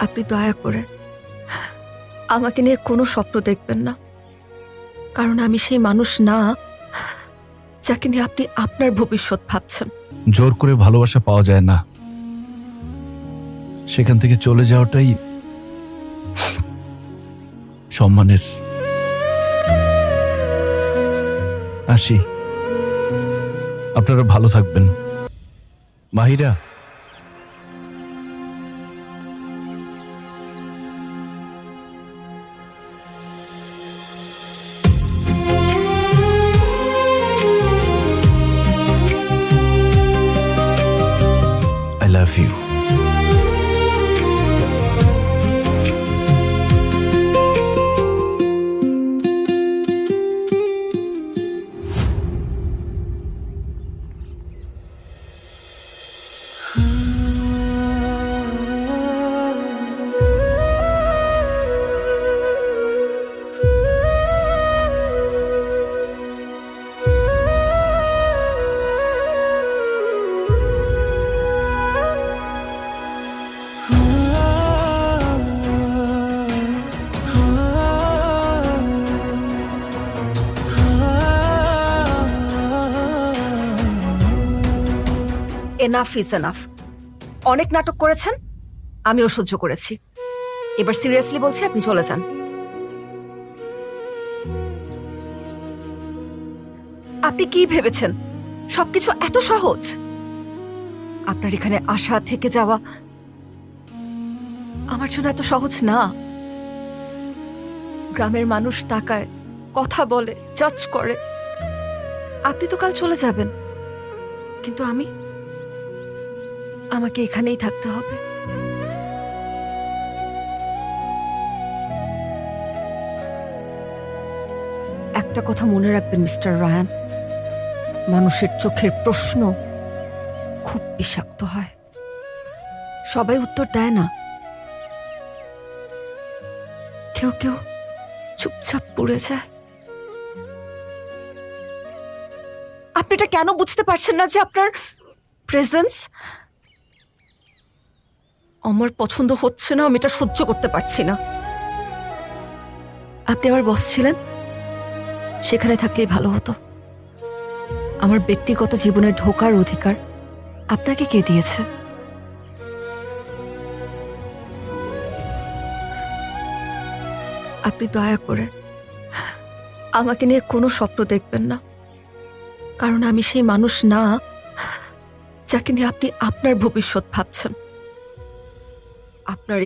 আপনি দয়া করে আমাকে নিয়ে কোনো স্বপ্ন দেখবেন না, কারণ আমি সেই মানুষ না যাকে নিয়ে আপনি আপনার ভবিষ্যৎ ভাবছেন। জোর করে ভালোবাসা পাওয়া যায় না, সেখান থেকে চলে যাওয়াটাই সম্মানের। আসি, আপনারা ভালো থাকবেন। Mahira, I love you. Enough is enough. অনেক নাটক করেছেন, আমিও সহ্য করেছি। এবার সিরিয়াসলি বলছি, আপনি চলে যান। আপনি কি ভেবেছেন সবকিছু এত সহজ? আপনার এখানে আসা থেকে যাওয়া আমার জন্য এত সহজ না। গ্রামের মানুষ তাকায়, কথা বলে, জাজ করে। আপনি তো কাল চলে যাবেন, কিন্তু আমাকে এখানেই থাকতে হবে। একটা কথা মনে রাখবেন মিস্টার রায়ান, মানুষের চোখের প্রশ্ন খুব বিষাক্ত হয়। সবাই উত্তর দেয় না, কেউ কেউ চুপচাপ পুড়ে যায়। আপনি এটা কেন বুঝতে পারছেন না যে আপনার প্রেজেন্স আমার পছন্দ হচ্ছে না, আমি এটা সহ্য করতে পারছি না। আপনি আমার বস ছিলেন, সেখানে থাকলেই ভালো হতো। আমার ব্যক্তিগত জীবনে ঢোকার অধিকার আপনাকে কে দিয়েছে? আপনি দয়া করে আমাকে নিয়ে কোনো স্বপ্ন দেখবেন না, কারণ আমি সেই মানুষ না যাকে নিয়ে আপনি আপনার ভবিষ্যৎ ভাবছেন। আপনার